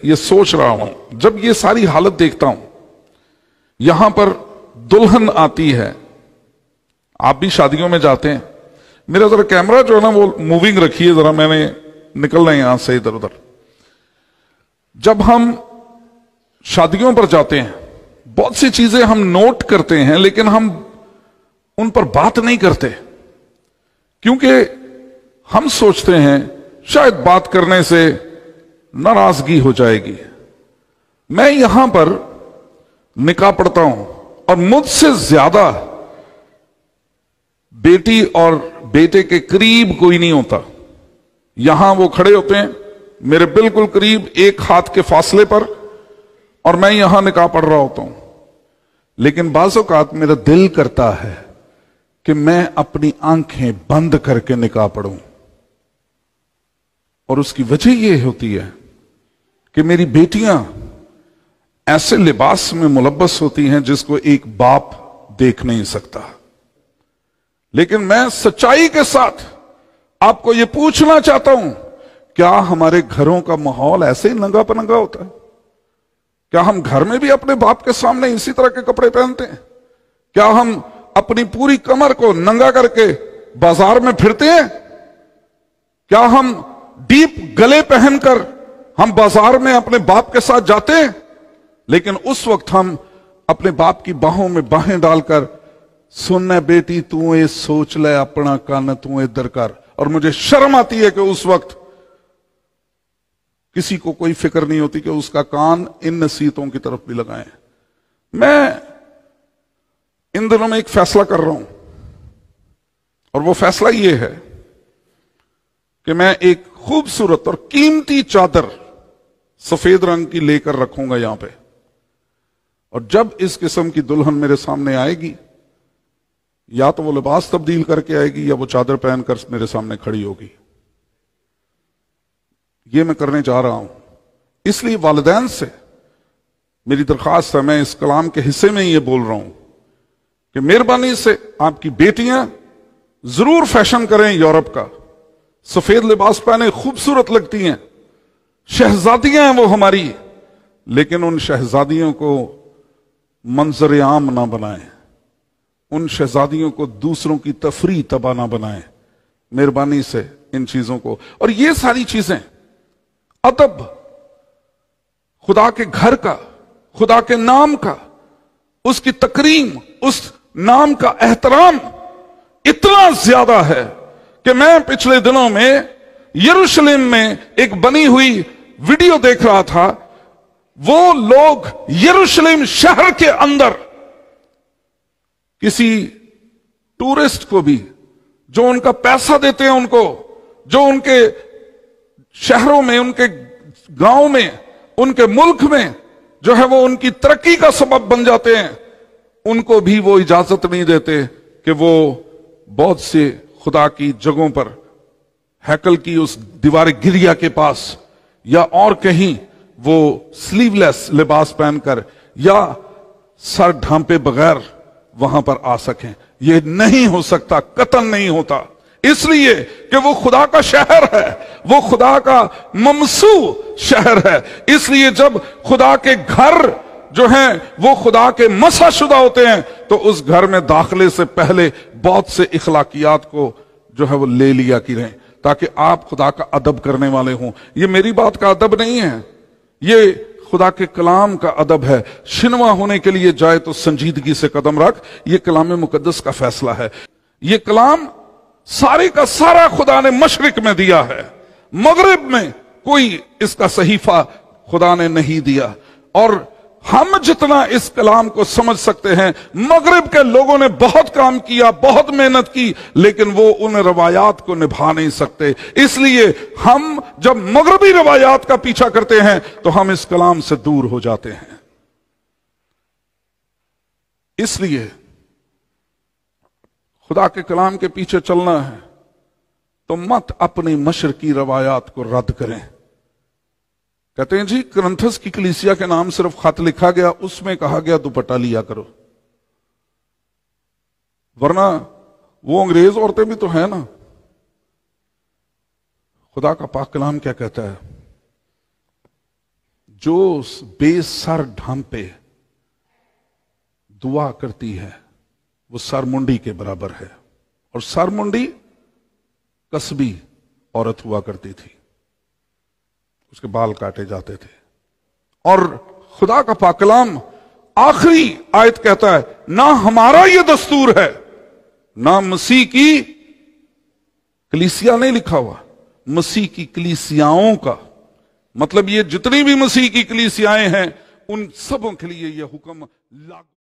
یہ سوچ رہا ہوں، جب یہ ساری حالت دیکھتا ہوں، یہاں پر دلہن آتی ہے، آپ بھی شادیوں میں جاتے ہیں، میرا ذرا کیمرہ جو ہے نا وہ موونگ رکھیے ذرا، میں نے نکلنا ہے یہاں سے ادھر ادھر۔ جب ہم شادیوں پر جاتے ہیں بہت سی چیزیں ہم نوٹ کرتے ہیں، لیکن ہم ان پر بات نہیں کرتے، کیونکہ ہم سوچتے ہیں شاید بات کرنے سے ناراضگی ہو جائے گی۔ میں یہاں پر نکاح پڑھتا ہوں اور مجھ سے زیادہ بیٹی اور بیٹے کے قریب کوئی نہیں ہوتا۔ یہاں وہ کھڑے ہوتے ہیں میرے بالکل قریب، ایک ہاتھ کے فاصلے پر، اور میں یہاں نکاح پڑھ رہا ہوتا ہوں، لیکن بعض اوقات میرا دل کرتا ہے کہ میں اپنی آنکھیں بند کر کے نکاح پڑھوں، اور اس کی وجہ یہ ہوتی ہے کہ میری بیٹیاں ایسے لباس میں ملبس ہوتی ہیں جس کو ایک باپ دیکھ نہیں سکتا۔ لیکن میں سچائی کے ساتھ آپ کو یہ پوچھنا چاہتا ہوں، کیا ہمارے گھروں کا ماحول ایسے ہی ننگا پنگا ہوتا ہے؟ کیا ہم گھر میں بھی اپنے باپ کے سامنے اسی طرح کے کپڑے پہنتے ہیں؟ کیا ہم اپنی پوری کمر کو ننگا کر کے بازار میں پھرتے ہیں؟ کیا ہم ڈیپ گلے پہن کر ہم بازار میں اپنے باپ کے ساتھ جاتے ہیں؟ لیکن اس وقت ہم اپنے باپ کی باہوں میں باہیں ڈال کر، سننا بیٹی تو اے سوچ لے اپنا کان تو ادھر کر، اور مجھے شرم آتی ہے کہ اس وقت کسی کو کوئی فکر نہیں ہوتی کہ اس کا کان ان نصیحتوں کی طرف بھی لگائیں۔ میں ان دنوں میں ایک فیصلہ کر رہا ہوں، اور وہ فیصلہ یہ ہے کہ میں ایک خوبصورت اور قیمتی چادر سفید رنگ کی لے کر رکھوں گا یہاں پہ، اور جب اس قسم کی دلہن میرے سامنے آئے گی، یا تو وہ لباس تبدیل کر کے آئے گی یا وہ چادر پہن کر میرے سامنے کھڑی ہوگی۔ یہ میں کرنے جا رہا ہوں، اس لیے والدین سے میری درخواست ہے، میں اس کلام کے حصے میں یہ بول رہا ہوں کہ مہربانی سے آپ کی بیٹیاں ضرور فیشن کریں یورپ کا، سفید لباس پہنے خوبصورت لگتی ہیں، شہزادیاں ہیں وہ ہماری، لیکن ان شہزادیوں کو منظر عام نہ بنائیں، ان شہزادیوں کو دوسروں کی تفریح تباہ نہ بنائیں، مہربانی سے ان چیزوں کو۔ اور یہ ساری چیزیں، ادب، خدا کے گھر کا، خدا کے نام کا، اس کی تکریم، اس نام کا احترام اتنا زیادہ ہے کہ میں پچھلے دنوں میں یروشلم میں ایک بنی ہوئی ویڈیو دیکھ رہا تھا۔ وہ لوگ یروشلم شہر کے اندر کسی ٹورسٹ کو بھی، جو ان کا پیسہ دیتے ہیں، ان کو، جو ان کے شہروں میں، ان کے گاؤں میں، ان کے ملک میں جو ہے وہ ان کی ترقی کا سبب بن جاتے ہیں، ان کو بھی وہ اجازت نہیں دیتے کہ وہ بہت سے خدا کی جگہوں پر، ہیکل کی اس دیوار گریا کے پاس یا اور کہیں، وہ سلیو لیس لباس پہن کر یا سر ڈھانپے بغیر وہاں پر آ سکیں۔ یہ نہیں ہو سکتا، قطعاً نہیں ہوتا، اس لیے کہ وہ خدا کا شہر ہے، وہ خدا کا ممسوح شہر ہے۔ اس لیے جب خدا کے گھر جو ہیں وہ خدا کے مسح شدہ ہوتے ہیں، تو اس گھر میں داخلے سے پہلے بہت سے اخلاقیات کو جو ہے وہ لے لیا کریں، تاکہ آپ خدا کا ادب کرنے والے ہوں۔ یہ میری بات کا ادب نہیں ہے، یہ خدا کے کلام کا ادب ہے۔ شنوا ہونے کے لیے جائے تو سنجیدگی سے قدم رکھ، یہ کلام مقدس کا فیصلہ ہے۔ یہ کلام سارے کا سارا خدا نے مشرق میں دیا ہے، مغرب میں کوئی اس کا صحیفہ خدا نے نہیں دیا۔ اور ہم جتنا اس کلام کو سمجھ سکتے ہیں، مغرب کے لوگوں نے بہت کام کیا، بہت محنت کی، لیکن وہ ان روایات کو نبھا نہیں سکتے۔ اس لیے ہم جب مغربی روایات کا پیچھا کرتے ہیں تو ہم اس کلام سے دور ہو جاتے ہیں۔ اس لیے خدا کے کلام کے پیچھے چلنا ہے تو مت اپنی مشرقی روایات کو رد کریں۔ کہتے ہیں جی کرنتھس کی کلیسیا کے نام صرف خط لکھا گیا، اس میں کہا گیا دوپٹہ لیا کرو، ورنہ وہ انگریز عورتیں بھی تو ہیں نا۔ خدا کا پاک کلام کیا کہتا ہے؟ جو بے سر ڈھانپے دعا کرتی ہے وہ سر منڈی کے برابر ہے. اور سر منڈی کسبی عورت ہوا کرتی تھی, اس کے بال کاٹے جاتے تھے. اور خدا کا پاک کلام آخری آیت کہتا ہے نہ ہمارا یہ دستور ہے, نہ مسیح کی کلیسیا نہیں لکھا ہوا, مسیح کی کلیسیاؤں کا, مطلب یہ جتنی بھی مسیح کی کلیسیائیں ہیں ان سبوں کے لیے یہ حکم لاگو